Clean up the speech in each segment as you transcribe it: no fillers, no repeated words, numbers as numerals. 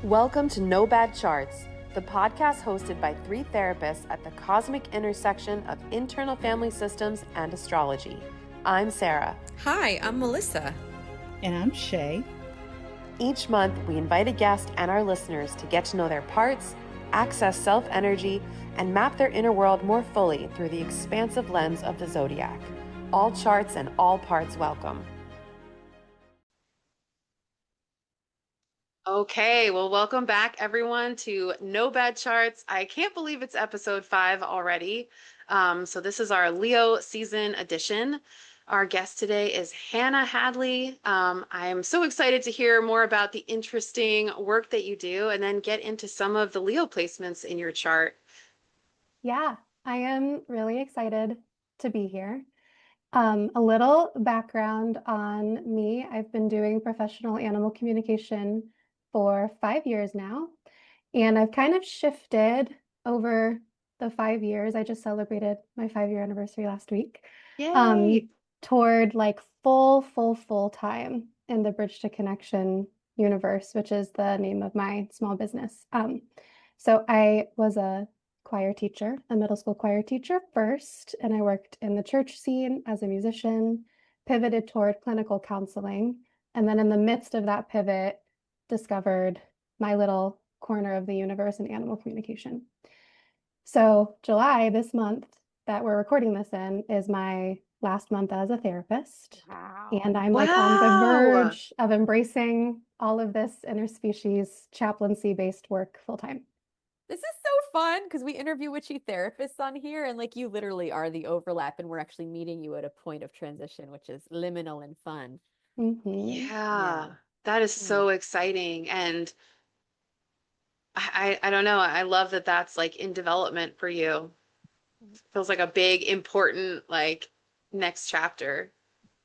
Welcome to No Bad Charts, the podcast hosted by three therapists at the cosmic intersection of internal family systems and astrology. I'm Sarah. Hi, I'm Melissa. And I'm Shay. Each month, we invite a guest and our listeners to get to know their parts, access self-energy, and map their inner world more fully through the expansive lens of the zodiac. All charts and all parts welcome. Okay, well, welcome back, everyone, to No Bad Charts. I can't believe it's episode 5 already. So this is our Leo season edition. Our guest today is Hannah Hadley. I am so excited to hear more about the interesting work that you do and then get into some of the Leo placements in your chart. Yeah, I am really excited to be here. A little background on me. I've been doing professional animal communication for 5 years now, and I've kind of shifted over the 5 years. I just celebrated my 5-year anniversary last week. Yay! Toward like full time in the Bridge to Connection universe, which is the name of my small business. So I was a choir teacher, a middle school choir teacher first, and I worked in the church scene as a musician, pivoted toward clinical counseling, and then in the midst of that pivot, discovered my little corner of the universe in animal communication. So July, this month that we're recording this in, is my last month as a therapist. Wow. And I'm like on the verge of embracing all of this interspecies chaplaincy-based work full-time. This is so fun because we interview witchy therapists on here, and like you literally are the overlap, and we're actually meeting you at a point of transition, which is liminal and fun. Mm-hmm. Yeah, that is so exciting. And I don't know. I love that that's like in development for you. Feels like a big, important, like next chapter.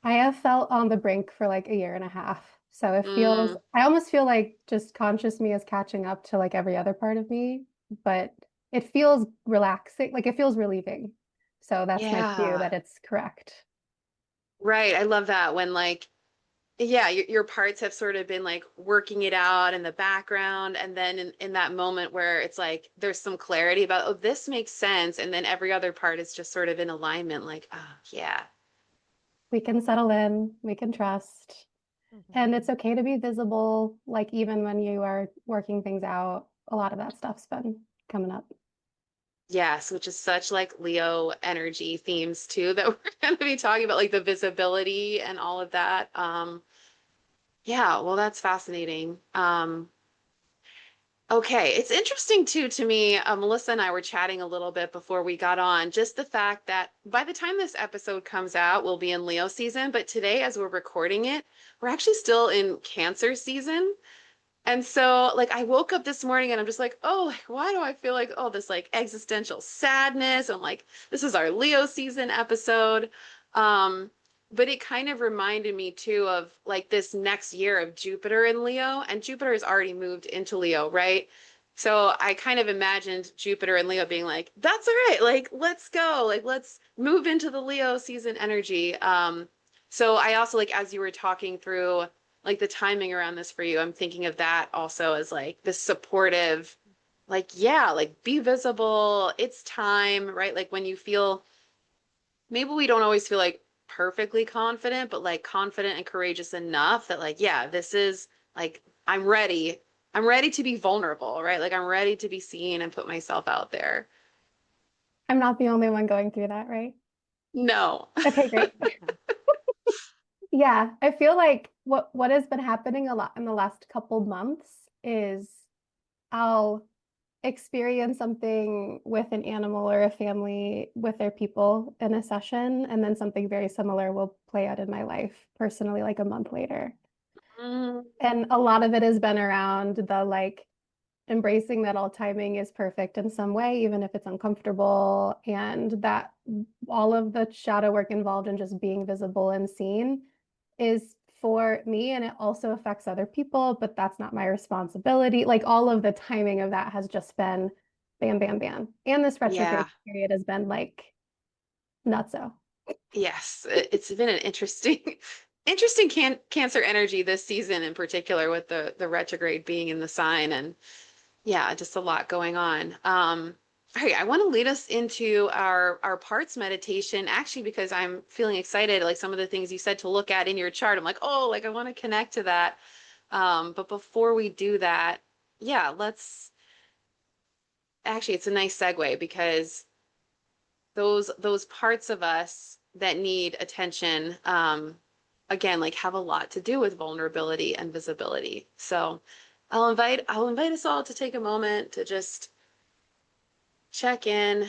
I have felt on the brink for like a year and a half. So it feels, Mm, I almost feel like just conscious me is catching up to like every other part of me, but it feels relaxing, like it feels relieving. So that's my cue that yeah, it's correct. right. I love that when like, yeah, your parts have sort of been like working it out in the background. And then in that moment where it's like there's some clarity about, oh, this makes sense. And then every other part is just sort of in alignment, like, oh, yeah. We can settle in, we can trust. And it's okay to be visible, like even when you are working things out, a lot of that stuff's been coming up. Yes, which is such like Leo energy themes too that we're going to be talking about, like the visibility and all of that. Yeah, well, that's fascinating. Okay, it's interesting too to me. Melissa and I were chatting a little bit before we got on, just the fact that by the time this episode comes out, we'll be in Leo season. But today, as we're recording it, we're actually still in Cancer season. And so, like, I woke up this morning and I'm just like, oh, like, why do I feel like, oh, this like existential sadness? And like, this is our Leo season episode. Um, but it kind of reminded me too of like this next year of Jupiter in Leo, and Jupiter has already moved into Leo, right? So I kind of imagined Jupiter and Leo being like, that's all right, like, let's go, like, let's move into the Leo season energy. So I also like, as you were talking through like the timing around this for you, I'm thinking of that also as like this supportive, like, yeah, like be visible. It's time, right? Like when you feel, maybe we don't always feel like perfectly confident, but like confident and courageous enough that like, yeah, this is like, I'm ready. I'm ready to be vulnerable, right? Like I'm ready to be seen and put myself out there. I'm not the only one going through that, right? No. Okay, great. Yeah, I feel like what has been happening a lot in the last couple months is I'll experience something with an animal or a family with their people in a session, and then something very similar will play out in my life personally like a month later. Mm, And a lot of it has been around the like embracing that all timing is perfect in some way, even if it's uncomfortable, and that all of the shadow work involved in just being visible and seen is for me, and it also affects other people, but that's not my responsibility. Like all of the timing of that has just been bam, bam, bam. And this retrograde yeah. period has been like not so. Yes. It's been an interesting interesting Cancer energy this season in particular with the retrograde being in the sign and yeah, just a lot going on. All right, I want to lead us into our parts meditation actually because I'm feeling excited like some of the things you said to look at in your chart. I'm like, "Oh, like I want to connect to that." But before we do that, yeah, let's actually it's a nice segue because those parts of us that need attention again like have a lot to do with vulnerability and visibility. So I'll invite us all to take a moment to just check in,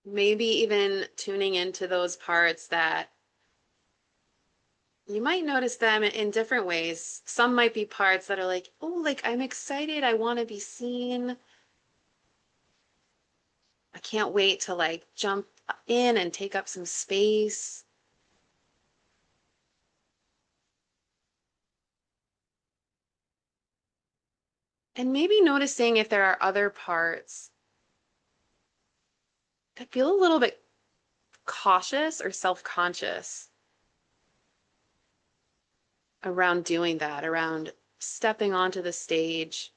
maybe even tuning into those parts that you might notice them in different ways. Some might be parts that are like, oh, like I'm excited, I want to be seen. I can't wait to like jump in and take up some space. And maybe noticing if there are other parts that feel a little bit cautious or self-conscious around doing that, around stepping onto the stage.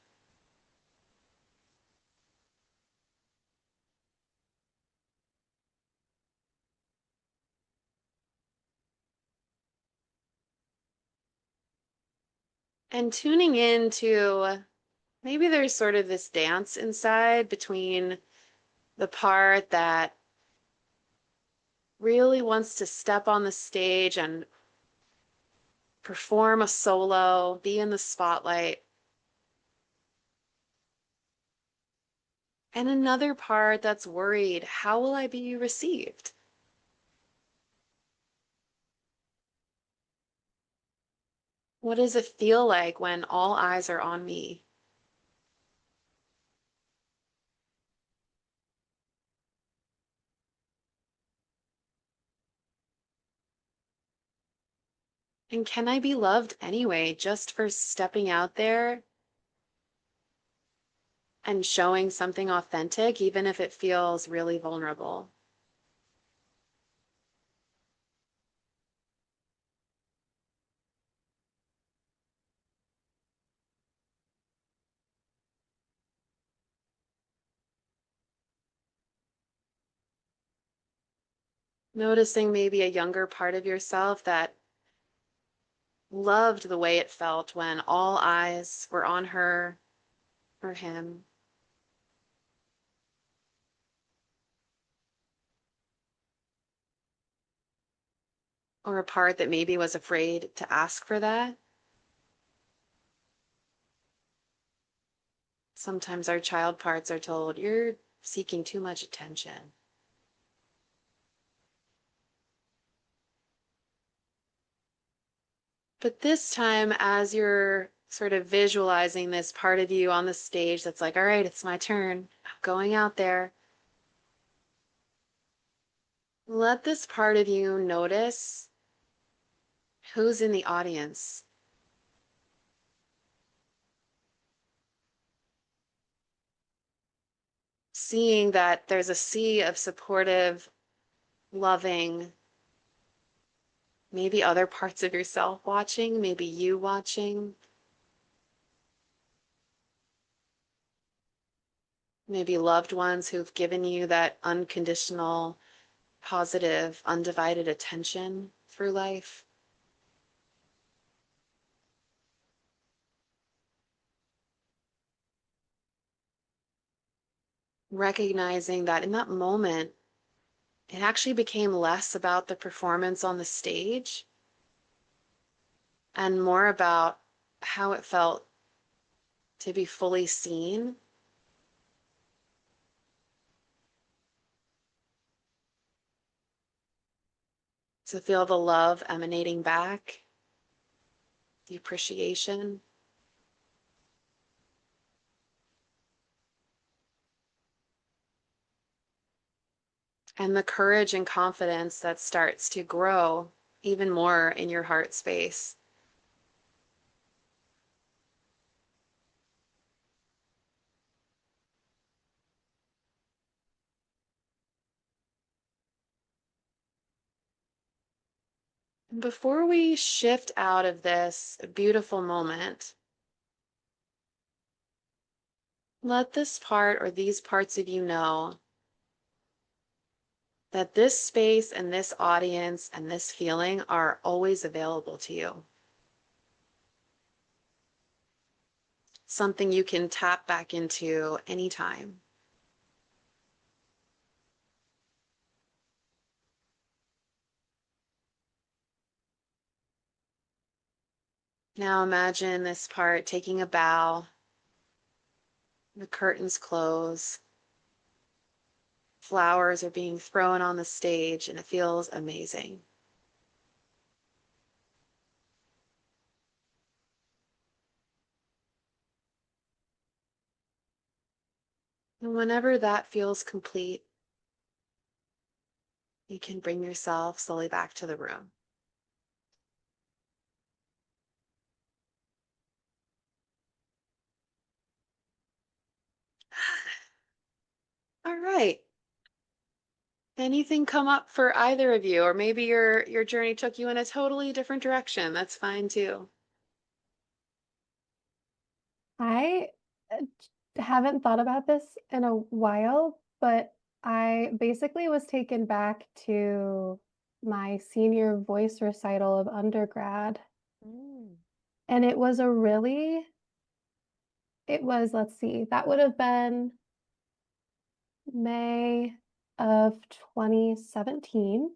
And tuning into maybe there's sort of this dance inside between the part that really wants to step on the stage and perform a solo, be in the spotlight, and another part that's worried, how will I be received? What does it feel like when all eyes are on me? And can I be loved anyway, just for stepping out there and showing something authentic, even if it feels really vulnerable? Noticing maybe a younger part of yourself that loved the way it felt when all eyes were on her or him, or a part that maybe was afraid to ask for that. Sometimes our child parts are told, you're seeking too much attention. But this time, as you're sort of visualizing this part of you on the stage that's like, all right, it's my turn. I'm going out there. Let this part of you notice who's in the audience. Seeing that there's a sea of supportive, loving, maybe other parts of yourself watching, maybe you watching, maybe loved ones who've given you that unconditional, positive, undivided attention through life. Recognizing that in that moment, it actually became less about the performance on the stage and more about how it felt to be fully seen, to feel the love emanating back, the appreciation, and the courage and confidence that starts to grow even more in your heart space. Before we shift out of this beautiful moment, let this part or these parts of you know that this space and this audience and this feeling are always available to you. Something you can tap back into anytime. Now imagine this part taking a bow, the curtains close, flowers are being thrown on the stage, and it feels amazing. And whenever that feels complete, you can bring yourself slowly back to the room. All right. Anything come up for either of you, or maybe your journey took you in a totally different direction. That's fine too. I haven't thought about this in a while, but I basically was taken back to my senior voice recital of undergrad. Mm. And it was a really, it was, let's see, that would have been May of 2017.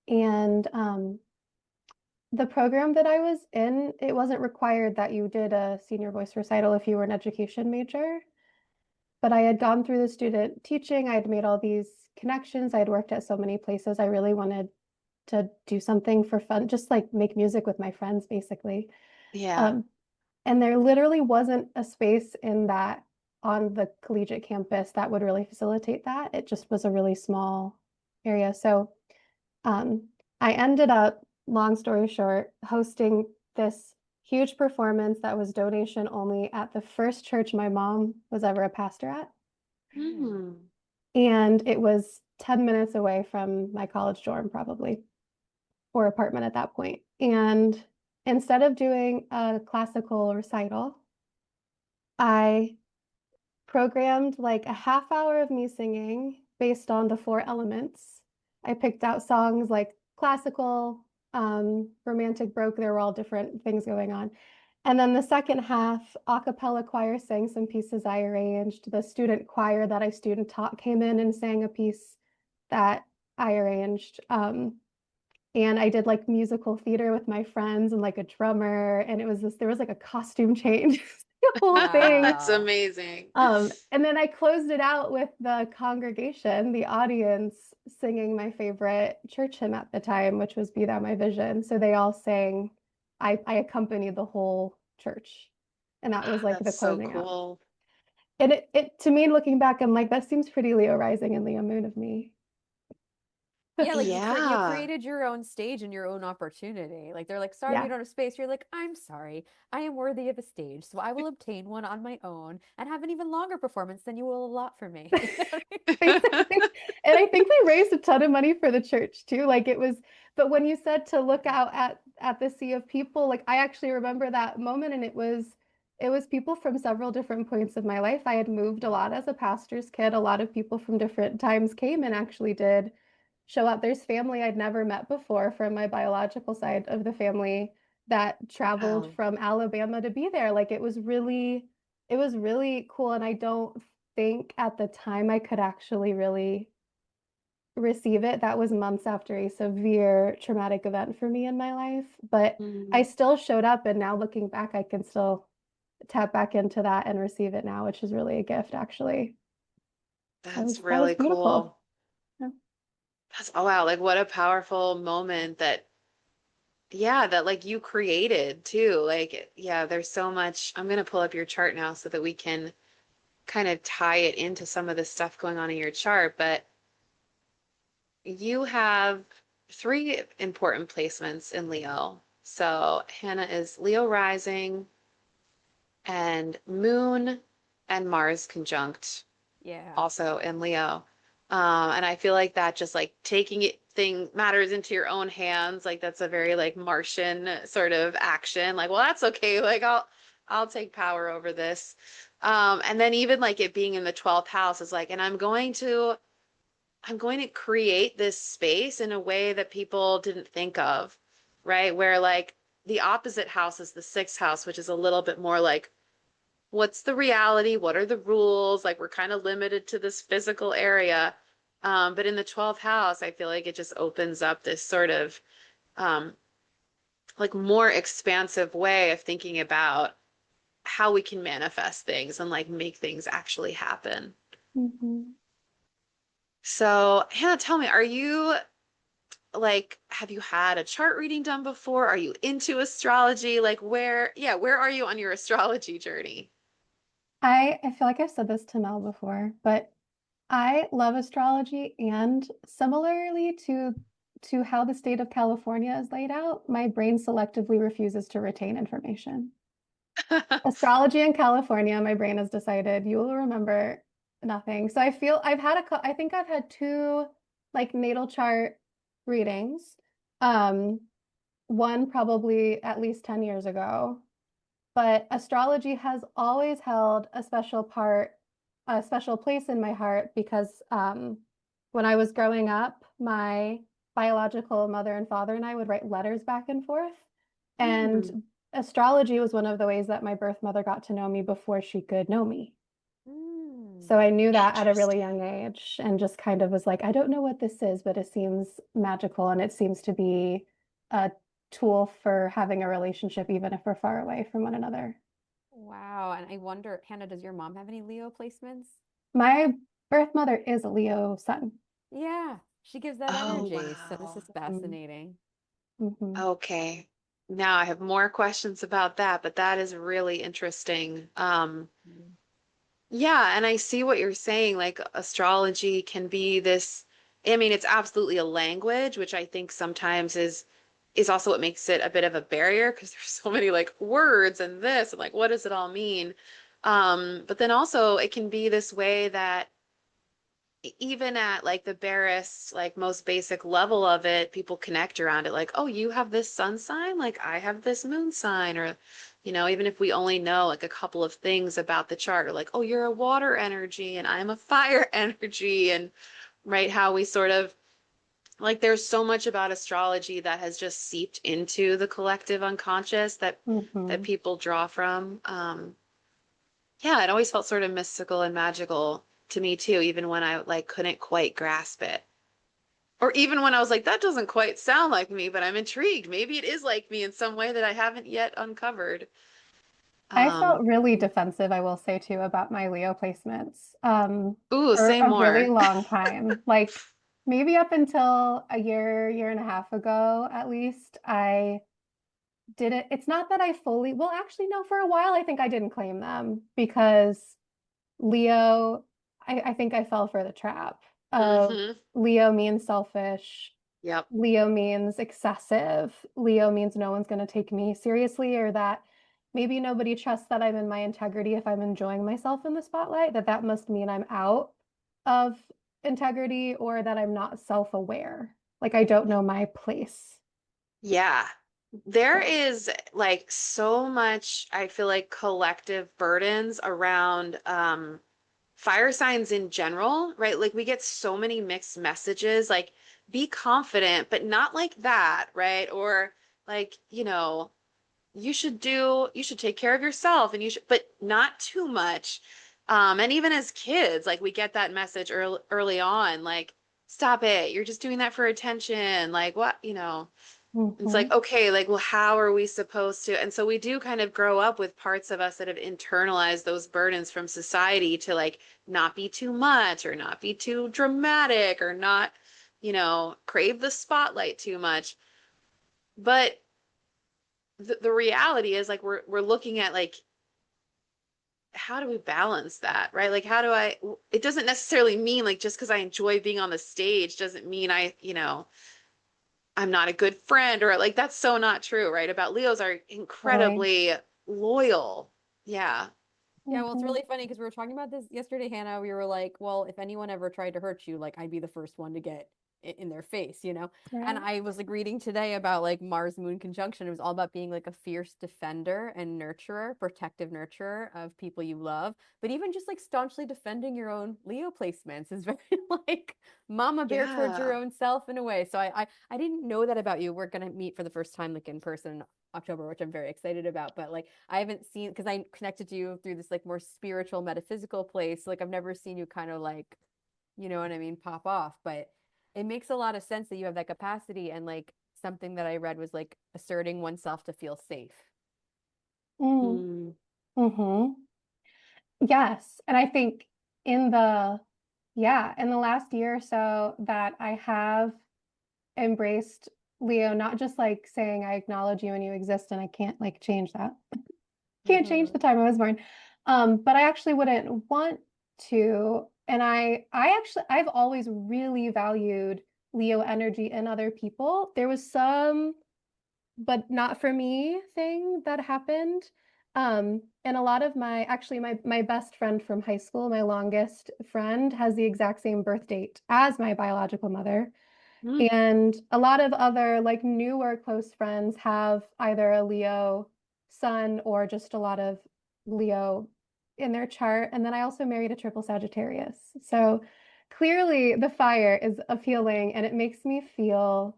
And the program that I was in, it wasn't required that you did a senior voice recital if you were an education major. But I had gone through the student teaching. I had made all these connections. I had worked at so many places. I really wanted to do something for fun, just like make music with my friends, basically. Yeah. Um, and there literally wasn't a space in that on the collegiate campus that would really facilitate that. It just was a really small area. So um, I ended up, long story short, hosting this huge performance that was donation only at the first church my mom was ever a pastor at. Mm. Hmm. And it was 10 minutes away from my college dorm, probably, or apartment at that point. And instead of doing a classical recital, I programmed like a half hour of me singing based on the four elements. I picked out songs like classical, romantic, baroque. There were all different things going on. And then the second half, a cappella choir sang some pieces I arranged. The student choir that I student taught came in and sang a piece that I arranged. And I did like musical theater with my friends and like a drummer. And it was this, there was like a costume change, the whole thing. That's Wow. amazing. And then I closed it out with the congregation, the audience, singing my favorite church hymn at the time, which was Be Thou My Vision. So they all sang, I accompanied the whole church. And that was like That's the so closing out. cool. And it to me, looking back, I'm like, that seems pretty Leo rising and Leo moon of me. Yeah, like you Yeah. created your own stage and your own opportunity. Like they're like, sorry, we Yeah. don't have space. You're like, I'm sorry. I am worthy of a stage, so I will obtain one on my own and have an even longer performance than you will allot for me. You know what I mean? Basically. And I think we raised a ton of money for the church too. Like it was, but when you said to look out at the sea of people, like I actually remember that moment and it was people from several different points of my life. I had moved a lot as a pastor's kid. A lot of people from different times came and actually did show up. There's family I'd never met before from my biological side of the family that traveled Wow. from Alabama to be there. Like it was really cool. And I don't think at the time I could actually really receive it. That was months after a severe traumatic event for me in my life. But I Mm, still showed up. And now looking back, I can still tap back into that and receive it now, which is really a gift, actually. That that's was that was really beautiful. cool. Yeah. That's, oh wow, like what a powerful moment that, yeah, that like you created too. Like, yeah, there's so much. I'm gonna pull up your chart now so that we can kind of tie it into some of the stuff going on in your chart. But you have three important placements in Leo. So Hannah is Leo rising and Moon and Mars conjunct Yeah. also in Leo. And I feel like that just like taking it matters into your own hands. Like that's a very like Martian sort of action. Like, well, that's okay. Like I'll take power over this. And then even like it being in the 12th house is like, and I'm going to create this space in a way that people didn't think of, right? Where like the opposite house is the 6th house, which is a little bit more like, what's the reality? What are the rules? Like we're kind of limited to this physical area. But in the 12th house, I feel like it just opens up this sort of um, like more expansive way of thinking about how we can manifest things and like make things actually happen. Mhm. So, Hannah, tell me, are you like, have you had a chart reading done before? Are you into astrology? Like, where are you on your astrology journey? I feel like I've said this to Mel before, but I love astrology, and similarly to how the state of California is laid out, my brain selectively refuses to retain information. Astrology in California, my brain has decided you will remember nothing. So I feel I think I've had two like natal chart readings. Um, one probably at least 10 years ago, but astrology has always held a special place in my heart because when I was growing up, my biological mother and father and I would write letters back and forth. Mm, And astrology was one of the ways that my birth mother got to know me before she could know me. Mm. So I knew that at a really interesting. young age and just kind of was like, I don't know what this is, but it seems magical and it seems to be a tool for having a relationship, even if we're far away from one another. Wow. And I wonder, Hannah, does your mom have any Leo placements? My birth mother is a Leo sun. Yeah, she gives that Oh, energy. So this is wow. fascinating. Mm-hmm. Okay. Now I have more questions about that, but that is really interesting. Mm. Yeah, and I see what you're saying. Like astrology can be this, I mean, it's absolutely a language, which I think sometimes is also what makes it a bit of a barrier because there's so many like words and this and like what does it all mean? But then also it can be this way that even at like the barest, like most basic level of it, people connect around it like, oh, you have this sun sign, like I have this moon sign, or even if we only know like a couple of things about the chart, or like, oh, you're a water energy and I'm a fire energy, and right, how we sort of like there's so much about astrology that has just seeped into the collective unconscious that Mm-hmm. people draw from. Yeah, it always felt sort of mystical and magical to me too, even when I like couldn't quite grasp it. Or even when I was like, that doesn't quite sound like me, but I'm intrigued. Maybe it is like me in some way that I haven't yet uncovered. I felt Um, really defensive, I will say too, about my Leo placements ooh, for say a really more. long time. Like maybe up until a year and a half ago, at least, I didn't. It's not that I fully, well, actually, no, for a while, I think I didn't claim them because Leo, I think I fell for the trap of Hmm. Leo means selfish. Yep. Leo means excessive. Leo means no one's going to take me seriously, or that maybe nobody trusts that I'm in my integrity if I'm enjoying myself in the spotlight, that must mean I'm out of integrity or that I'm not self-aware. Like I don't know my place. Yeah. There So, is like so much, I feel like collective burdens around fire signs in general, right? Like we get so many mixed messages, like be confident, but not like that, right? Or like, you should take care of yourself and you should, but not too much. And even as kids, like we get that message early on, like, stop it. You're just doing that for attention. Like what, it's like, mhm. okay, like, well, how are we supposed to? And so we do kind of grow up with parts of us that have internalized those burdens from society to like not be too much or not be too dramatic or not, crave the spotlight too much. But the reality is like we're looking at like how do we balance that, right? Like how do I it doesn't necessarily mean like just because I enjoy being on the stage doesn't mean I'm not a good friend or like that's so not true, right? About Leos are Totally. incredibly loyal. Yeah. Yeah, well, it's Mhm. really funny because we were talking about this yesterday, Hannah. We were like, well, if anyone ever tried to hurt you, like I'd be the first one to get in their face, you know? And Right. I was like reading today about like Mars Moon conjunction. It was all about being like a fierce defender and nurturer, protective nurturer of people you love. But even just like staunchly defending your own Leo placements is very like mama bear towards your Yeah. own self in a way. So I didn't know that about you. We're gonna meet for the first time like in person in October, which I'm very excited about. But like I haven't seen because I connected to you through this like more spiritual, metaphysical place. Like I've never seen you kind of like, you know what I mean, pop off. But it makes a lot of sense that you have that capacity and like something that I read was like asserting oneself to feel safe. Mm, Mm. hmm. Yes. And I think in the, yeah, in the last year or so that I have embraced Leo, not just like saying I acknowledge you and you exist and I can't like change that. Can't change Mm-hmm. the time I was born. But I actually wouldn't want to. And I've always really valued Leo energy in other people. There was some but not for me thing that happened. And a lot of my best friend from high school, my longest friend, has the exact same birth date as my biological mother. Mm. And a lot of other like newer close friends have either a Leo sun or just a lot of Leo in their chart. And then I also married a triple Sagittarius. So clearly the fire is appealing and it makes me feel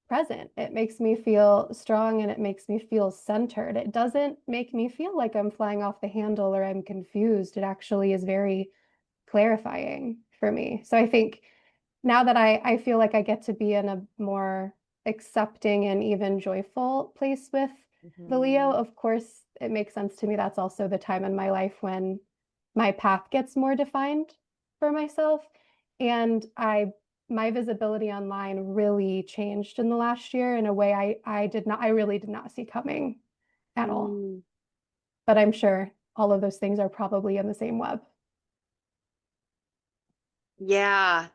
present. It makes me feel strong and it makes me feel centered. It doesn't make me feel like I'm flying off the handle or I'm confused. It actually is very clarifying for me. So I think now that I feel like I get to be in a more accepting and even joyful place with the Leo, Mm-hmm. of course, it makes sense to me. That's also the time in my life when my path gets more defined for myself. And my visibility online really changed in the last year in a way I really did not see coming at all. Mm. But I'm sure all of those things are probably in the same web. Yeah.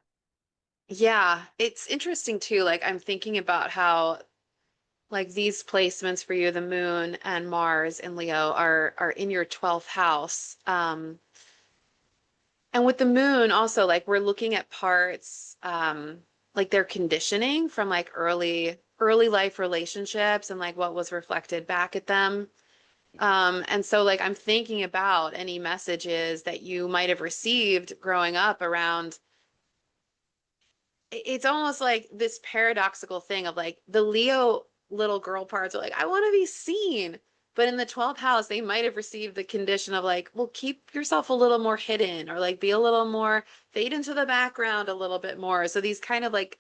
Yeah. It's interesting too. Like I'm thinking about how like these placements for you, the moon and Mars and Leo are in your 12th house. And with the moon also like we're looking at parts like their conditioning from like early life relationships and like what was reflected back at them. And so like I'm thinking about any messages that you might have received growing up around it's almost like this paradoxical thing of like the Leo little girl parts are like, I want to be seen. But in the 12th house, they might have received the condition of like, well, keep yourself a little more hidden or like be a little more fade into the background a little bit more. So these kind of like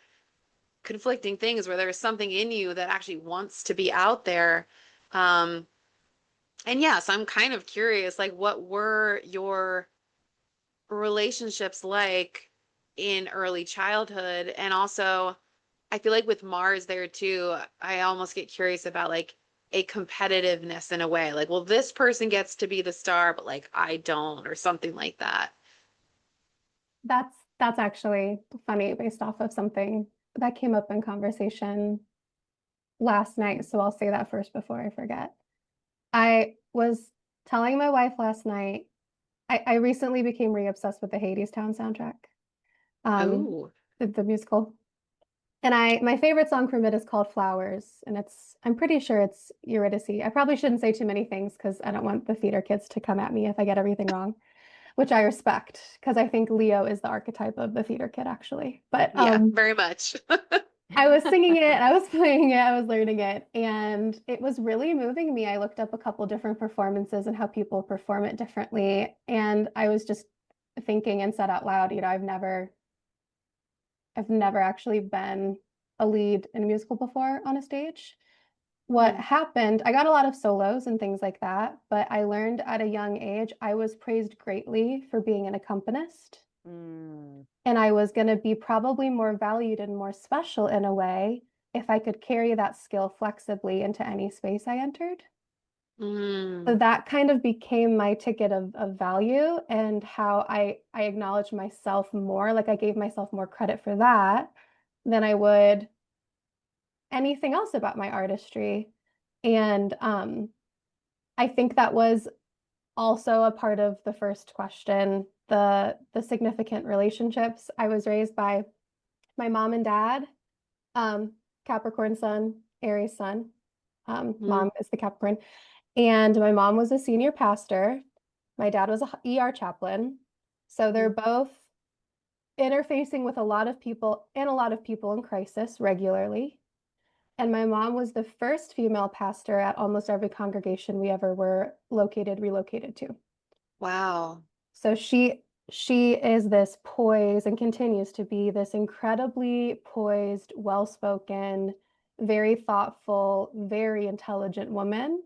conflicting things where there's something in you that actually wants to be out there. Um, and yes, I'm kind of curious, like, what were your relationships like in early childhood? And also, I feel like with Mars there too, I almost get curious about like a competitiveness in a way. Like, well, this person gets to be the star, but like I don't, or something like that. That's actually funny based off of something that came up in conversation last night. So I'll say that first before I forget. I was telling my wife last night, I recently became re-obsessed with the Hadestown soundtrack, um, Oh, the musical. And my favorite song from it is called Flowers, and I'm pretty sure it's Eurydice. I probably shouldn't say too many things because I don't want the theater kids to come at me if I get everything wrong, which I respect because I think Leo is the archetype of the theater kid actually. But yeah, very much. I was singing it, I was playing it, I was learning it, and it was really moving me. I looked up a couple different performances and how people perform it differently, and I was just thinking and said out loud, I've never actually been a lead in a musical before on a stage. What Hmm. happened, I got a lot of solos and things like that, but I learned at a young age I was praised greatly for being an accompanist. Mm. And I was going to be probably more valued and more special in a way if I could carry that skill flexibly into any space I entered. So Mm. that kind of became my ticket of value and how I acknowledged myself more. Like I gave myself more credit for that than I would anything else about my artistry. And I think that was also a part of the first question, the significant relationships. I was raised by my mom and dad, um, Capricorn sun, Aries sun. Mm, Mom is the Capricorn. And my mom was a senior pastor. My dad was a ER chaplain. So they're mm. both interfacing with a lot of people and a lot of people in crisis regularly. And my mom was the first female pastor at almost every congregation we ever were relocated to. Wow. So she is this poised and continues to be this incredibly poised, well-spoken, very thoughtful, very intelligent woman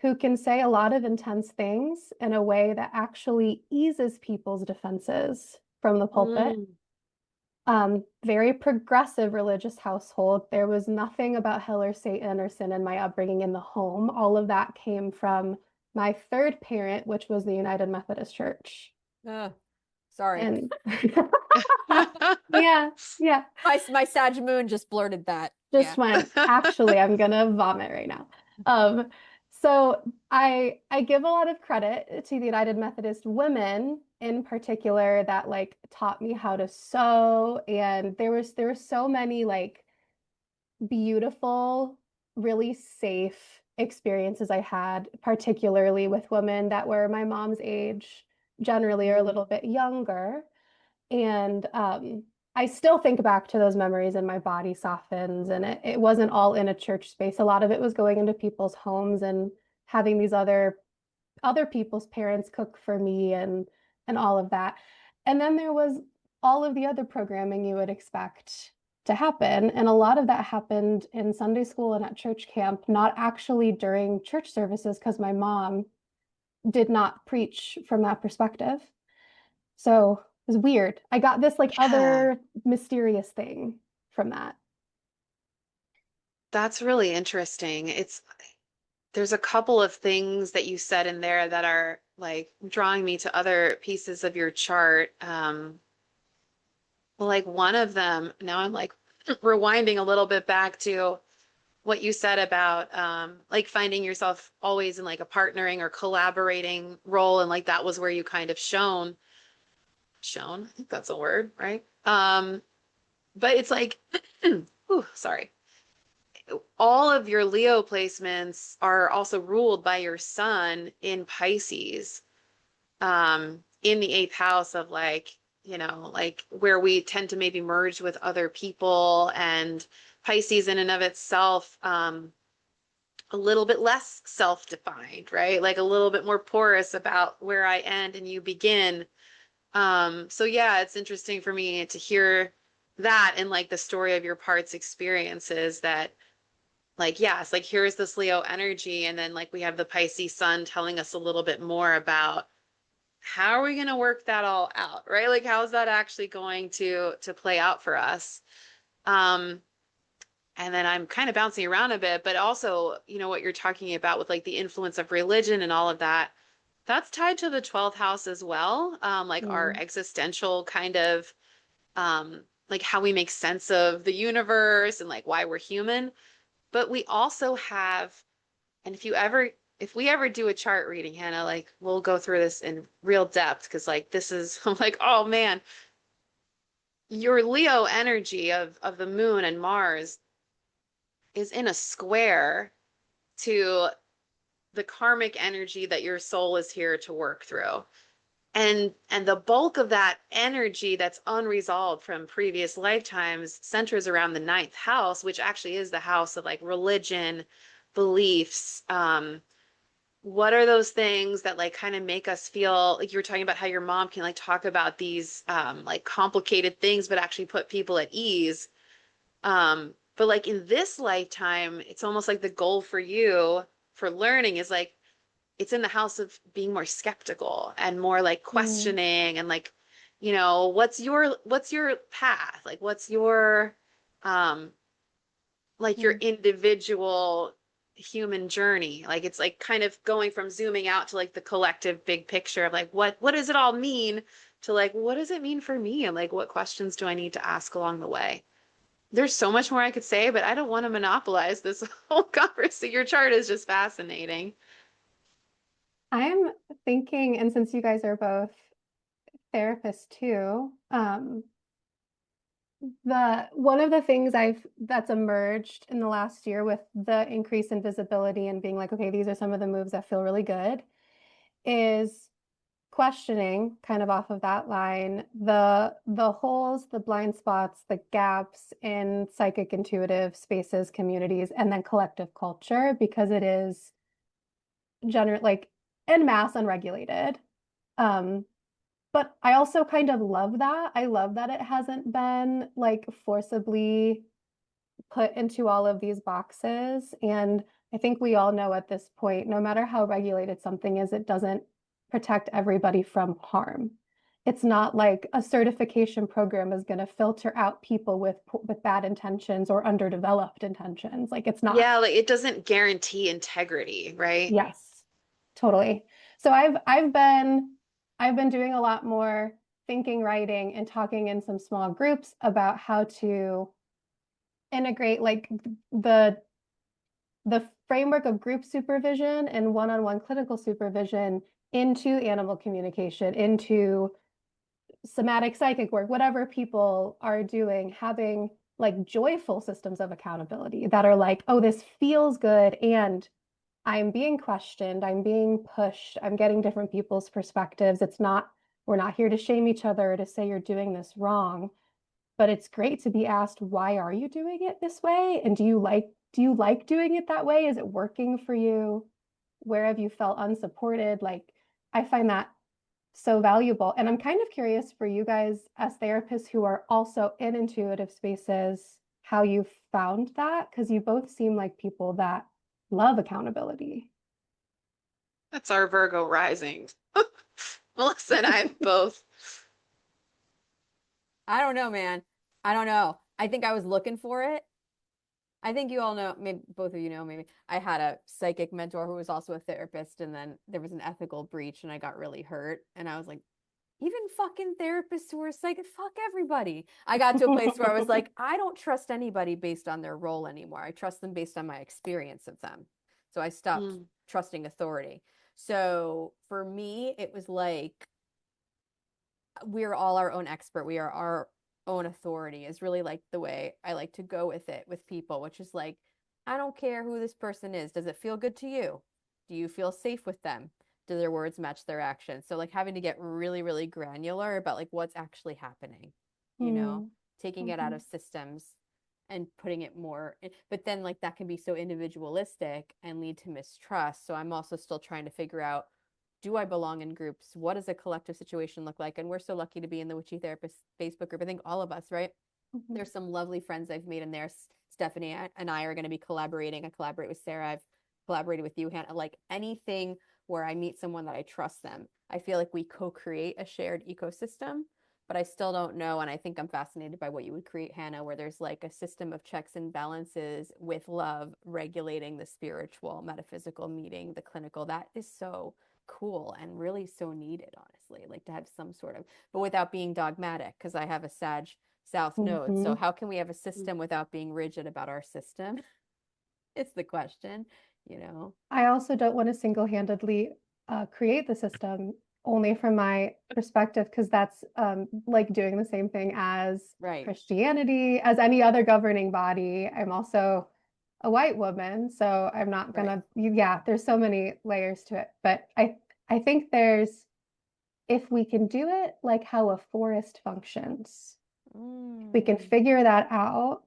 who can say a lot of intense things in a way that actually eases people's defenses from the pulpit. Mm, Very progressive religious household. There was nothing about hell or Satan or sin in my upbringing in the home. All of that came from my third parent, which was the United Methodist Church. Sorry. And yeah, yeah, My Sag Moon just blurted that. just Yeah. went, actually, I'm gonna vomit right now. Um, so I give a lot of credit to the United Methodist women in particular that like taught me how to sew, and there were so many like beautiful, really safe experiences I had, particularly with women that were my mom's age, generally or a Mm, little bit younger. And I still think back to those memories and my body softens. And it wasn't all in a church space. A lot of it was going into people's homes and having these other people's parents cook for me and all of that. And then there was all of the other programming you would expect to happen. And a lot of that happened in Sunday school and at church camp, not actually during church services, because my mom did not preach from that perspective. So it was weird. I got this like yeah, other mysterious thing from that. that's really interesting. There's a couple of things that you said in there that are like drawing me to other pieces of your chart. Well, like one of them, now I'm like rewinding a little bit back to what you said about like finding yourself always in like a partnering or collaborating role, and like that was where you kind of shown, I think that's a word, right? But it's like, ooh, sorry. All of your Leo placements are also ruled by your sun in Pisces, in the eighth house of like, like where we tend to maybe merge with other people, and Pisces in and of itself, a little bit less self-defined, right? Like a little bit more porous about where I end and you begin. So yeah, it's interesting for me to hear that and like the story of your parts experiences that like, yes, like here's this Leo energy, and then like we have the Pisces sun telling us a little bit more about how are we going to work that all out, right? Like how's that actually going to play out for us? Um, and then I'm kind of bouncing around a bit, but also, what you're talking about with like the influence of religion and all of that, that's tied to the 12th house as well. Like our Mm. existential kind of like how we make sense of the universe and like why we're human. But we also have, and if we ever do a chart reading, Hannah, like we'll go through this in real depth because like this is I'm like, oh man, your Leo energy of the moon and Mars is in a square to the karmic energy that your soul is here to work through. And the bulk of that energy that's unresolved from previous lifetimes centers around the ninth house, which actually is the house of like religion, beliefs. What are those things that like kind of make us feel like you were talking about how your mom can like talk about these like complicated things, but actually put people at ease. But like in this lifetime, it's almost like the goal for you for learning is like it's in the house of being more skeptical and more like Mm. questioning and like, what's your path? Like what's your um like your Mm. individual human journey? Like it's like kind of going from zooming out to like the collective big picture of like what does it all mean to like what does it mean for me and like what questions do I need to ask along the way? There's so much more I could say, but I don't want to monopolize this whole conversation. Your chart is just fascinating. I'm thinking, and since you guys are both therapists too, The one of the things that's emerged in the last year with the increase in visibility and being like, okay, these are some of the moves that feel really good, is questioning kind of off of that line the holes, the blind spots, the gaps in psychic intuitive spaces, communities, and then collective culture because it is like en masse unregulated. Um, but I also kind of love that. I love that it hasn't been like forcibly put into all of these boxes. And I think we all know at this point, no matter how regulated something is, it doesn't protect everybody from harm. It's not like a certification program is going to filter out people with bad intentions or underdeveloped intentions. Like it's not. Yeah, like it doesn't guarantee integrity, right? Yes, totally. So I've been doing a lot more thinking, writing, and talking in some small groups about how to integrate like the the framework of group supervision and one-on-one clinical supervision into animal communication, into somatic psychic work, whatever people are doing, having like joyful systems of accountability that are like, oh, this feels good and I'm being questioned, I'm being pushed, I'm getting different people's perspectives. It's not, we're not here to shame each other or to say you're doing this wrong, but it's great to be asked, why are you doing it this way? And do you like doing it that way? Is it working for you? Where have you felt unsupported? Like I find that so valuable. And I'm kind of curious for you guys as therapists who are also in intuitive spaces, how you found that, because you both seem like people that love accountability. That's our Virgo rising. Melissa and I both. I don't know, man. I don't know. I think I was looking for it. I think you all know, maybe both of you know, maybe I had a psychic mentor who was also a therapist, and then there was an ethical breach, and I got really hurt. And I was like, even fucking therapists who are psychic, fuck everybody. I got to a place where I was like, I don't trust anybody based on their role anymore. I trust them based on my experience of them. So I stopped Mm. trusting authority. So for me, it was like, we're all our own expert. We are our own authority is really like the way I like to go with it with people, which is like, I don't care who this person is. Does it feel good to you? Do you feel safe with them? Do their words match their actions? So like having to get really, really granular about like what's actually happening, you know, Mm, taking it out mhm, of systems and putting it more, but then like that can be so individualistic and lead to mistrust. So I'm also still trying to figure out, do I belong in groups? What does a collective situation look like? And we're so lucky to be in the Witchy Therapist Facebook group. I think all of us, right? mhm, There's some lovely friends I've made in there. Stephanie and I are going to be collaborating. I collaborate with Sarah. I've collaborated with you, Hannah. Like anything where I meet someone that I trust them, I feel like we co-create a shared ecosystem. But I still don't know. And I think I'm fascinated by what you would create, Hannah, where there's like a system of checks and balances with love regulating the spiritual, metaphysical, meeting the clinical. That is so cool and really so needed, honestly, like to have some sort of, but without being dogmatic, because I have a Sag South node. So mhm. how can we have a system without being rigid about our system? It's the question, you know? I also don't want to single-handedly create the system only from my perspective, because that's like doing the same thing as Right, Christianity, as any other governing body. I'm also a white woman, so I'm not right. gonna, yeah, there's so many layers to it. But I think there's, if we can do it like how a forest functions, we can Mm, figure that out,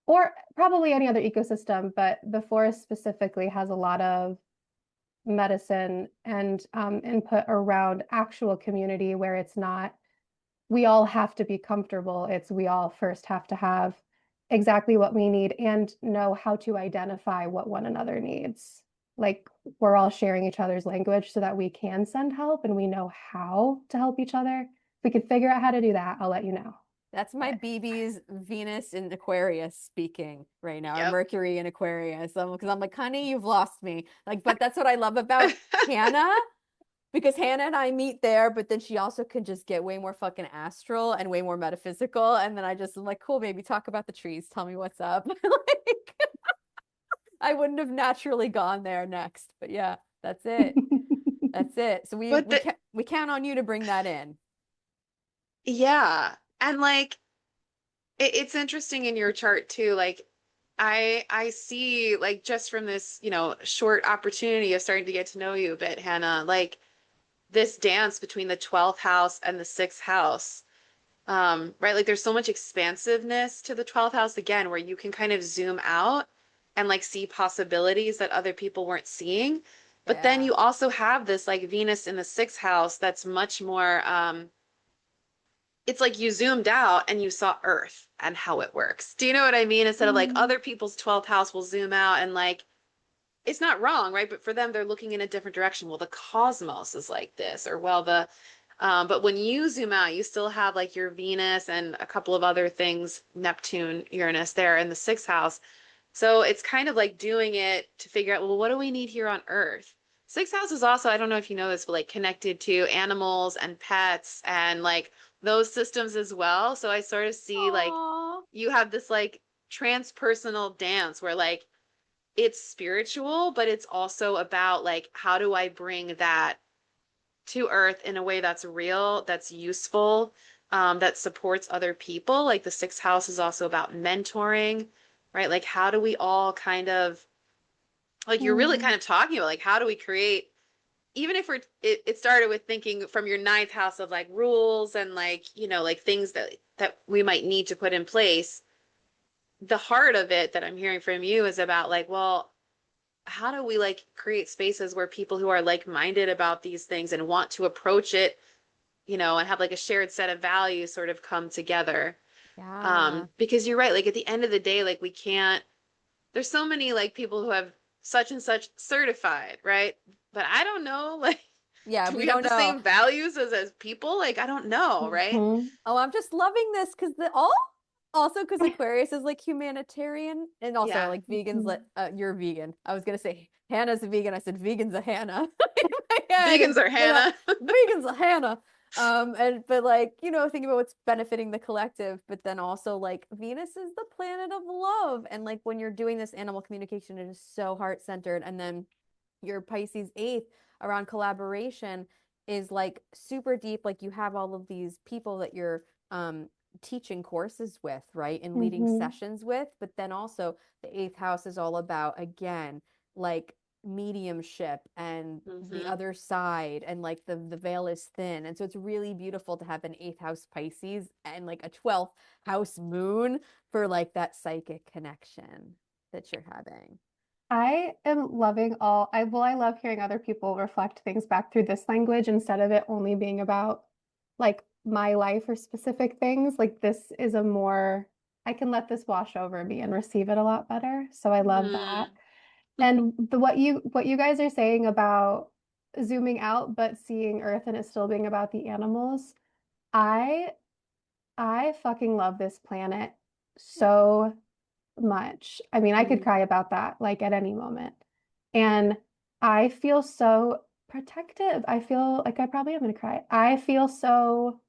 or probably any other ecosystem, but the forest specifically has a lot of medicine and input around actual community where it's not, we all have to be comfortable. It's we all first have to have exactly what we need and know how to identify what one another needs. Like we're all sharing each other's language so that we can send help and we know how to help each other. If we could figure out how to do that, I'll let you know. that's my But BB's Venus in Aquarius speaking right now, or Yep. Mercury in Aquarius. Because I'm like, honey, you've lost me. Like, but that's what I love about Hannah, because Hannah and I meet there, but then she also can just get way more fucking astral and way more metaphysical. And then I just am like, cool, baby, talk about the trees. Tell me what's up. Like, I wouldn't have naturally gone there next, but yeah, that's it. That's it. So we But we the can we count on you to bring that in. yeah, and like It's interesting in your chart too. Like I see like just from this, short opportunity of starting to get to know you a bit, Hannah, like this dance between the 12th house and the 6th house. Right? Like there's so much expansiveness to the 12th house again, where you can kind of zoom out and like see possibilities that other people weren't seeing. But then Yeah. you also have this like Venus in the 6th house that's much more it's like you zoomed out and you saw Earth and how it works. Do you know what I mean? Instead of like Mm. other people's 12th house will zoom out and like it's not wrong, right? But for them, they're looking in a different direction. Well, the cosmos is like this, or well, but when you zoom out, you still have like your Venus and a couple of other things, Neptune, Uranus there in the 6th house. So it's kind of like doing it to figure out, well, what do we need here on Earth? 6th house is also, I don't know if you know this, but like connected to animals and pets and like those systems as well. So I sort of see like Aw. you have this like transpersonal dance where like it's spiritual, but it's also about like how do I bring that to Earth in a way that's real, that's useful, that supports other people. Like the 6th house is also about mentoring, right? Like how do we all kind of like you're really Mm. kind of talking about like how do we create even if it started with thinking from your ninth house of like rules and like like things that we might need to put in place. The heart of it that I'm hearing from you is about like, well, how do we like create spaces where people who are like-minded about these things and want to approach it, and have like a shared set of values sort of come together. Yeah. Because you're right, like at the end of the day, like we can't, there's so many like people who have such and such certified, right? But I don't know, like, Yeah, do we we have don't the know. same values as people? Like, I don't know, right? Mhm. Oh, I'm just loving this because the all also because Aquarius is like humanitarian and also Yeah. like vegans Mhm. like you're vegan. I was gonna say Hannah's a vegan. I said vegan's a Hannah in my head Vegans and are then Hannah. vegan's a Hannah. And but like, thinking about what's benefiting the collective, but then also like Venus is the planet of love. And like when you're doing this animal communication, it is so heart-centered. And then your Pisces eighth around collaboration is like super deep. Like you have all of these people that you're teaching courses with, right? And leading Mhm. sessions with. But then also the eighth house is all about, again, like mediumship and the Hmm. other side and like the veil is thin. And so it's really beautiful to have an eighth house Pisces and like a 12th house moon for like that psychic connection that you're having. I am loving I love hearing other people reflect things back through this language instead of it only being about like my life or specific things. Like this is a more, I can let this wash over me and receive it a lot better. So I love that. Mm. And what you guys are saying about zooming out but seeing Earth and it still being about the animals, I I fucking love this planet so much. I mean, I could cry about that like at any moment. And I feel so protective. I feel like I probably am going to cry. I feel so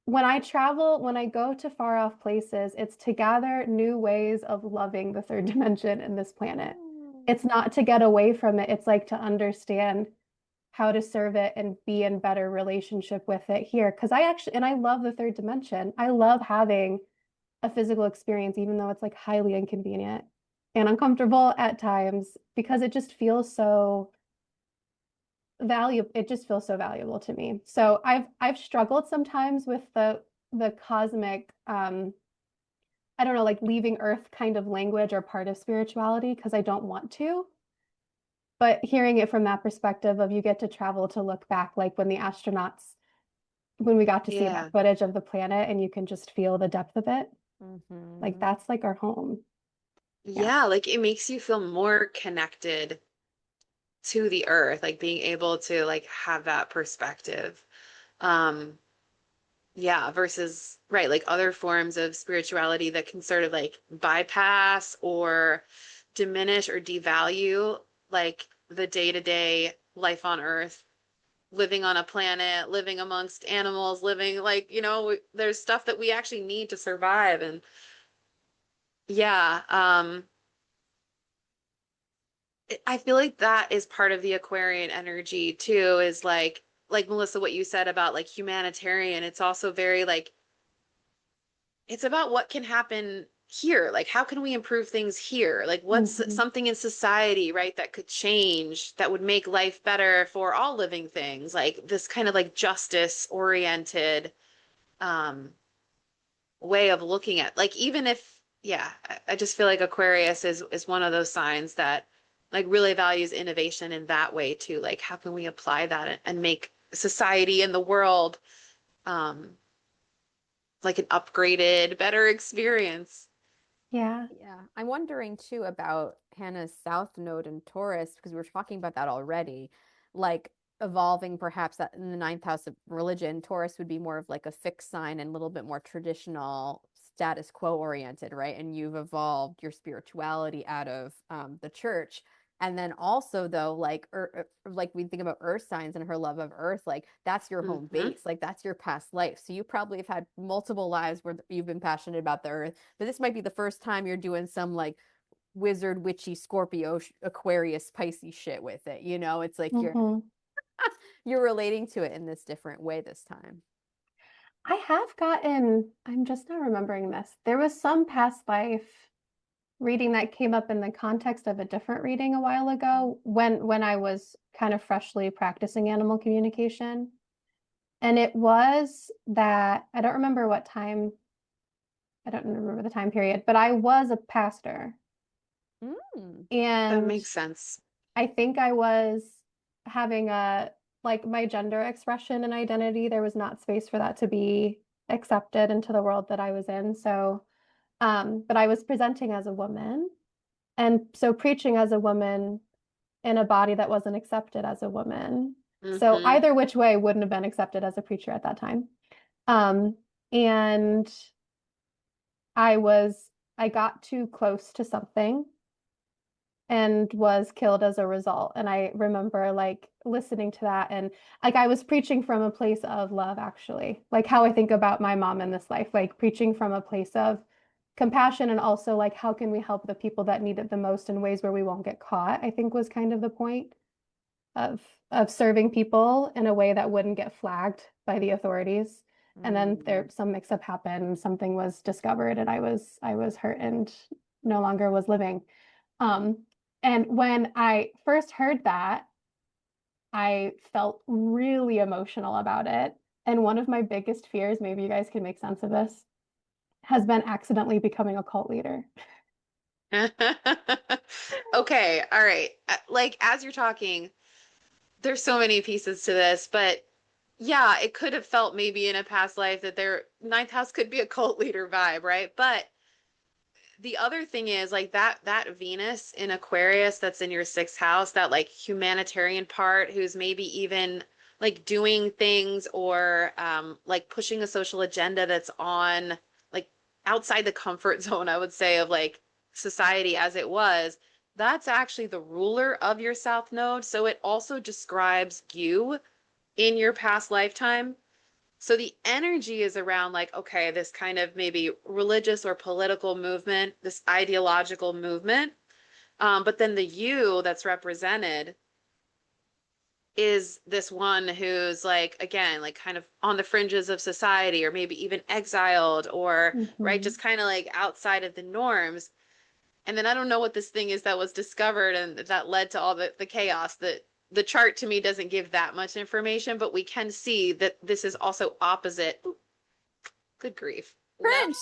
when I travel, when I go to far off places, it's to gather new ways of loving the third dimension and this planet. It's not to get away from it. It's like to understand how to serve it and be in better relationship with it here. Because and I love the third dimension. I love having a physical experience, even though it's like highly inconvenient and uncomfortable at times, because it just feels so valuable. It just feels so valuable to me. So I've struggled sometimes with the cosmic, I don't know, like leaving Earth kind of language or part of spirituality because I don't want to. But hearing it from that perspective of you get to travel to look back, like when the astronauts, when we got to see that Yeah. footage of the planet and you can just feel the depth of it, like Mm-hmm. that's like our home. Yeah. Yeah, like it makes you feel more connected to the earth, like being able to like have that perspective. Um, yeah, versus right, like other forms of spirituality that can sort of like bypass or diminish or devalue like the day-to-day life on earth, living on a planet, living amongst animals, living like, there's stuff that we actually need to survive. And yeah, I feel like that is part of the Aquarian energy too, is like Melissa, what you said about like humanitarian, it's also very like it's about what can happen here. Like, how can we improve things here? Like, what's Mhm. something in society, right, that could change, that would make life better for all living things? Like this kind of like justice oriented um way of looking at, like, even if, yeah, I just feel like Aquarius is one of those signs that like really values innovation in that way too. Like, how can we apply that and make society and the world um like an upgraded, better experience? Yeah. Yeah, I'm wondering too about Hannah's South Node in Taurus because we were talking about that already. Like evolving perhaps that in the ninth house of religion, Taurus would be more of like a fixed sign and a little bit more traditional, status quo oriented, right? And you've evolved your spirituality out of the church. And then also though, like we think about earth signs and her love of earth, like that's your home Hmm. base, like that's your past life. So you probably have had multiple lives where you've been passionate about the earth, but this might be the first time you're doing some like wizard, witchy, Scorpio, Aquarius, Pisces shit with it. You know, it's like you're Hmm. you're relating to it in this different way this time. I have gotten, I'm just not remembering this. There was some past life reading that came up in the context of a different reading a while ago when I was kind of freshly practicing animal communication. And it was that I don't remember what time, I don't remember the time period, but I was a pastor. Mm. That And makes sense. I think I was having a, like my gender expression and identity, there was not space for that to be accepted into the world that I was in. So, but I was presenting as a woman. And so preaching as a woman in a body that wasn't accepted as a woman. So Hmm. either which way wouldn't have been accepted as a preacher at that time. Um, and I got too close to something and was killed as a result. And I remember like listening to that and like I was preaching from a place of love, actually, like how I think about my mom in this life, like preaching from a place of compassion and also like how can we help the people that need it the most in ways where we won't get caught, I think was kind of the point of of serving people in a way that wouldn't get flagged by the authorities. And then Mm. there some mix up happened, something was discovered and I was hurt and no longer was living. Um, and when I first heard that, I felt really emotional about it. And one of my biggest fears, maybe you guys can make sense of this, has been accidentally becoming a cult leader. Okay, all right. Like, as you're talking, there's so many pieces to this, but yeah, it could have felt maybe in a past life that their ninth house could be a cult leader vibe, right? But the other thing is like that Venus in Aquarius that's in your sixth house, that like humanitarian part who's maybe even like doing things or like pushing a social agenda that's on like outside the comfort zone, I would say, of like society as it was. That's actually the ruler of your South Node. So it also describes you in your past lifetime. So the energy is around like, okay, this kind of maybe religious or political movement, this ideological movement. But then the you that's represented is this one who's like, again, like kind of on the fringes of society or maybe even exiled or, right, Mhm. just kind of like outside of the norms. And then I don't know what this thing is that was discovered and that led to all the chaos. That the chart to me doesn't give that much information, but we can see that this is also opposite. Good grief. No. Cringe.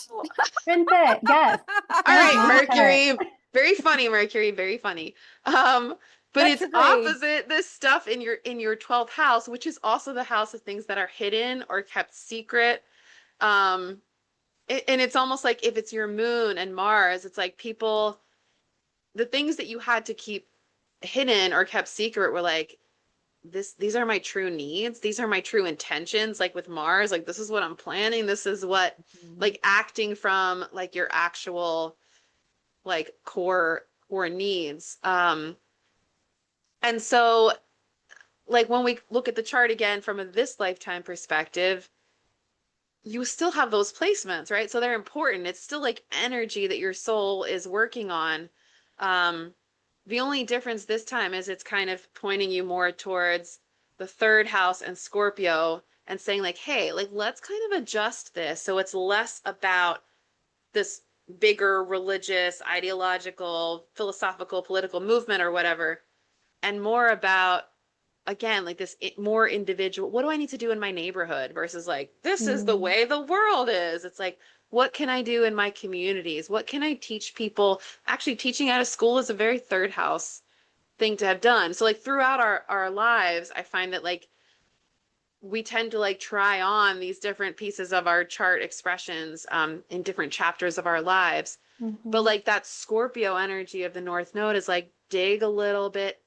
Print it. Yes. All Print right, my chart. Mercury. Very funny, Mercury. Very funny. Um, but it's Retrograde. opposite this stuff in your 12th house, which is also the house of things that are hidden or kept secret. Um, and it's almost like if it's your moon and Mars, it's like people, the things that you had to keep hidden or kept secret were like, these are my true needs, these are my true intentions, like with Mars, like this is what I'm planning, this is what, Mhm. like acting from like your actual like core needs. And so like when we look at the chart again from a this lifetime perspective, you still have those placements, right? So they're important. It's still like energy that your soul is working on. Um, the only difference this time is it's kind of pointing you more towards the third house and Scorpio and saying like, hey, like let's kind of adjust this so it's less about this bigger religious, ideological, philosophical, political movement or whatever, and more about, again, like this more individual, what do I need to do in my neighborhood versus like, this is the Mm. way the world is. It's like, what can I do in my communities? What can I teach people? Actually, teaching out of school is a very third house thing to have done. So like throughout our lives, I find that like we tend to like try on these different pieces of our chart expressions in different chapters of our lives. But Mhm. like that Scorpio energy of the North Node is like dig a little bit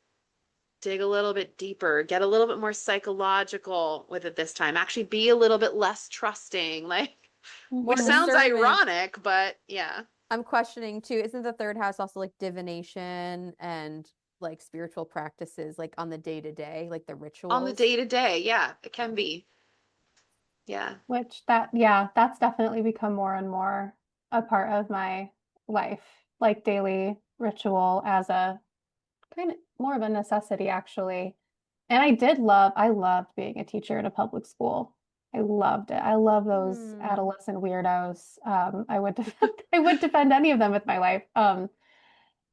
deeper, get a little bit more psychological with it this time. Actually be a little bit less trusting, like, More which Mhm. sounds discernment. ironic, but yeah. I'm questioning too. Isn't the third house also like divination and like spiritual practices, like on the day to day, like the On the rituals? day to day, yeah, it can be. Yeah. Which that, yeah, that's definitely become more and more a part of my life, like daily ritual as a kind of more of a necessity, actually. And I loved being a teacher in a public school. I loved it. I love those Hmm. adolescent weirdos. I would defend, I would defend any of them with my life.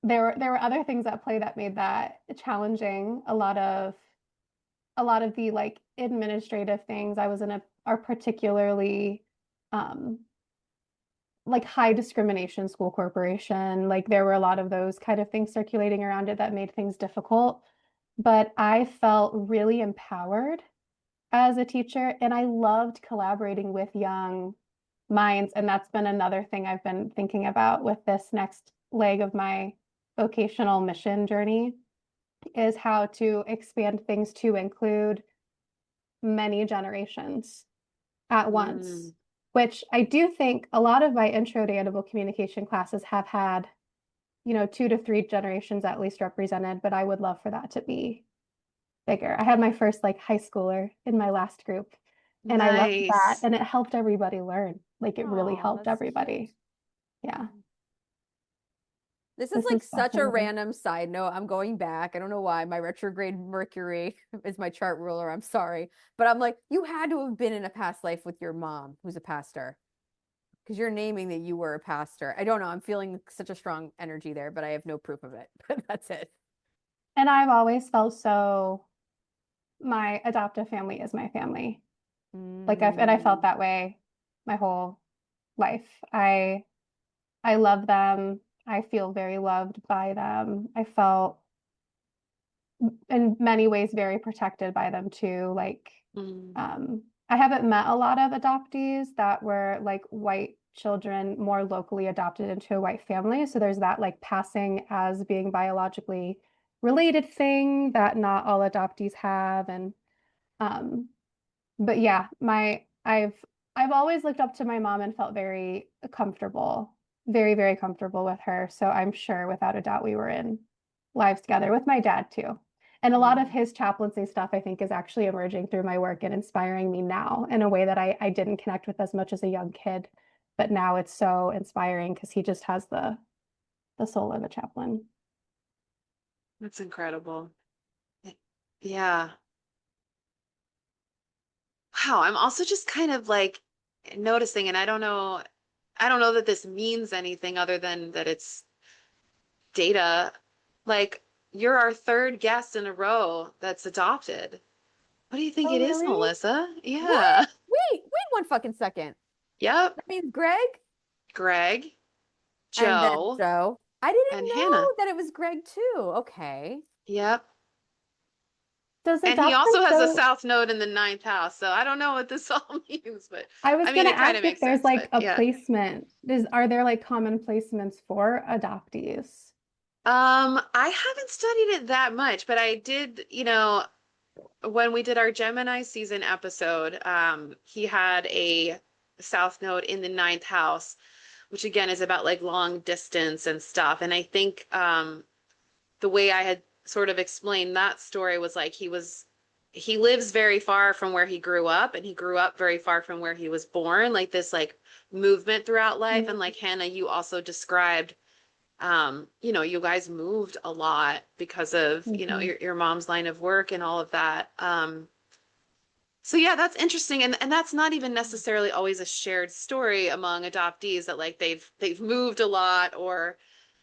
There were other things at play that made that challenging. A lot of the like administrative things. I was in a particularly um like high discrimination school corporation. Like there were a lot of those kind of things circulating around it that made things difficult. But I felt really empowered as a teacher, and I loved collaborating with young minds. And that's been another thing I've been thinking about with this next leg of my vocational mission journey is how to expand things to include many generations at once, Mm. which I do think a lot of my intro to animal communication classes have had, 2 to 3 generations at least represented, but I would love for that to be bigger. I had my first like high schooler in my last group, and I loved that. Nice. And it helped everybody learn. Like it really Oh, helped that's cute. everybody. Yeah, This is this like is such a definitely. random side note. I'm going back. I don't know why. My retrograde Mercury is my chart ruler. I'm sorry. But I'm like, you had to have been in a past life with your mom, who's a pastor, because you're naming that you were a pastor. I don't know. I'm feeling such a strong energy there, but I have no proof of it. But that's it. And I've always felt so, my adoptive family is my family. And I felt Mm. that way my whole life. I love them. I feel very loved by them. I felt in many ways very protected by them too. Like, Mm. I haven't met a lot of adoptees that were like white children more locally adopted into a white family. So there's that like passing as being biologically related thing that not all adoptees have. And um, but yeah, my I've always looked up to my mom and felt very comfortable, very, very comfortable with her. So I'm sure without a doubt we were in lives together with my dad too. And a lot of Mm. his chaplaincy stuff I think is actually emerging through my work and inspiring me now in a way that I didn't connect with as much as a young kid. But now it's so inspiring because he just has the soul of a chaplain. That's incredible. Yeah. Wow, I'm also just kind of like noticing, and I don't know that this means anything other than that it's data. Like, you're our third guest in a row that's adopted. What do you think Oh, it is, really? Melissa? What? Yeah. Wait one fucking second. Yep. That means Greg Greg, and then Joe, Joe. I didn't and Hannah. know that it was Greg too. Okay. Yep. Does And he adoption also has a show south node in the ninth house, so I don't know what this all means, but I was I mean, gonna it kind of ask if makes there's sense, like but a yeah. placement. Are there like common placements for adoptees? I haven't studied it that much, but I did, when we did our Gemini season episode, he had a south node in the ninth house, which again is about like long distance and stuff. And I think the way I had sort of explained that story was like he lives very far from where he grew up, and he grew up very far from where he was born, like this like movement throughout life. And like Hannah, you also described you guys moved a lot because of, Mm-hmm. your mom's line of work and all of that. So yeah, that's interesting, and that's not even necessarily always a shared story among adoptees that like they've moved a lot or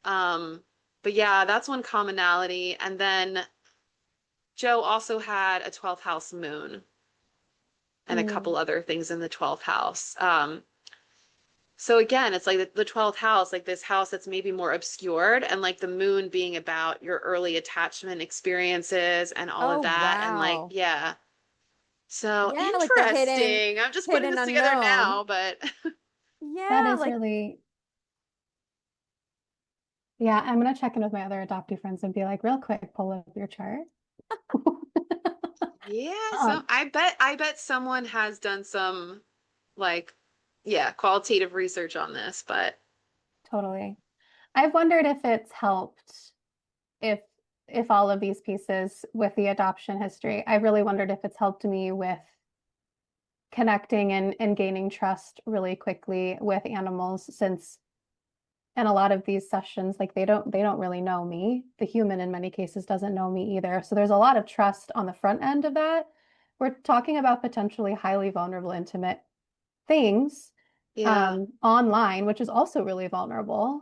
um but yeah, that's one commonality. And then Joe also had a 12th house moon and a couple Mm, other things in the 12th house. So again, it's like the 12th house, like this house that's maybe more obscured, and like the moon being about your early attachment experiences and all of Oh, that. And like, wow. yeah. So Yeah, like the interesting. I'm just putting hidden this together unknown. now, but that Yeah, is like really, yeah, I'm gonna check in with my other adoptee friends and be like, real quick, pull up your chart. yeah, so Um, I bet someone has done some like yeah, qualitative research on this, but totally. I've wondered if it's helped if all of these pieces with the adoption history, I really wondered if it's helped me with connecting and gaining trust really quickly with animals since in a lot of these sessions like they don't really know me. The human in many cases doesn't know me either. So there's a lot of trust on the front end of that. We're talking about potentially highly vulnerable, intimate things yeah, online, which is also really vulnerable.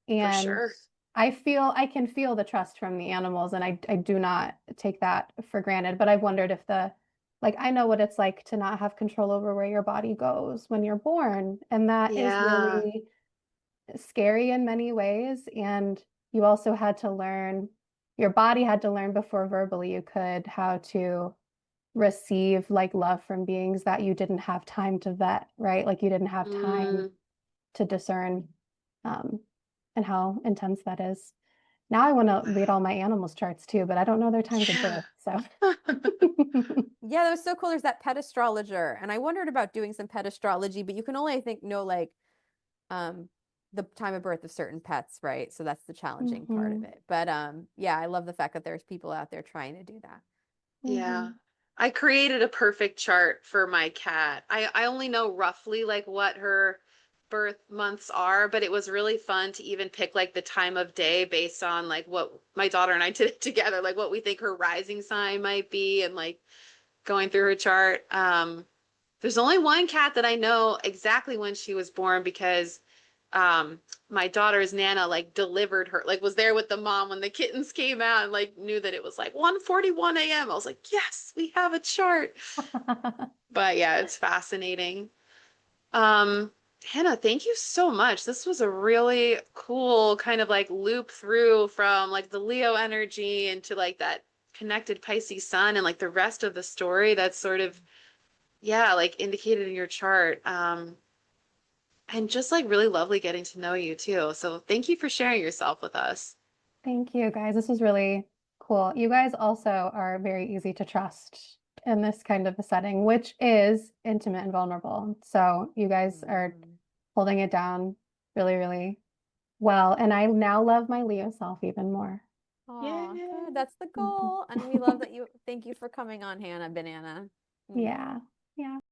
for And sure. I can feel the trust from the animals, and I do not take that for granted. But I've wondered if like I know what it's like to not have control over where your body goes when you're born, and that is Yeah. really scary in many ways. And you also had to learn, your body had to learn before verbally you could how to receive like love from beings that you didn't have time to vet, right? Like you didn't have time Mm. to discern um, and how intense that is. Now I want to read all Wow. my animals charts too, but I don't know their times of Yeah. birth. So yeah, that was so cool. There's that pet astrologer, and I wondered about doing some pet astrology, but you can only, I think, know like um the time of birth of certain pets, right? So that's the challenging part of hmm it. But yeah, I love the fact that there's people out there trying to do that. Yeah. hmm I created a perfect chart for my cat. I only know roughly like what her birth months are, but it was really fun to even pick like the time of day based on like what my daughter and I did it together, like what we think her rising sign might be and like going through her chart. There's only one cat that I know exactly when she was born because um my daughter's Nana like delivered her, like was there with the mom when the kittens came out and like knew that it was like 1:41 a.m. I was like, yes, we have a chart. But yeah, it's fascinating. Um, Hannah, thank you so much. This was a really cool kind of like loop through from like the Leo energy into like that connected Pisces sun and like the rest of the story that's sort of yeah, like indicated in your chart. And just like really lovely getting to know you too. So thank you for sharing yourself with us. Thank you guys. This was really cool. You guys also are very easy to trust in this kind of a setting, which is intimate and vulnerable. So you guys are Mm. holding it down really, really well. And I now love my Leo self even more. Oh, good. Yay. That's the Mhm. goal. And we love that you, thank you for coming on, Hannah Banana. Mm. Yeah. Yeah.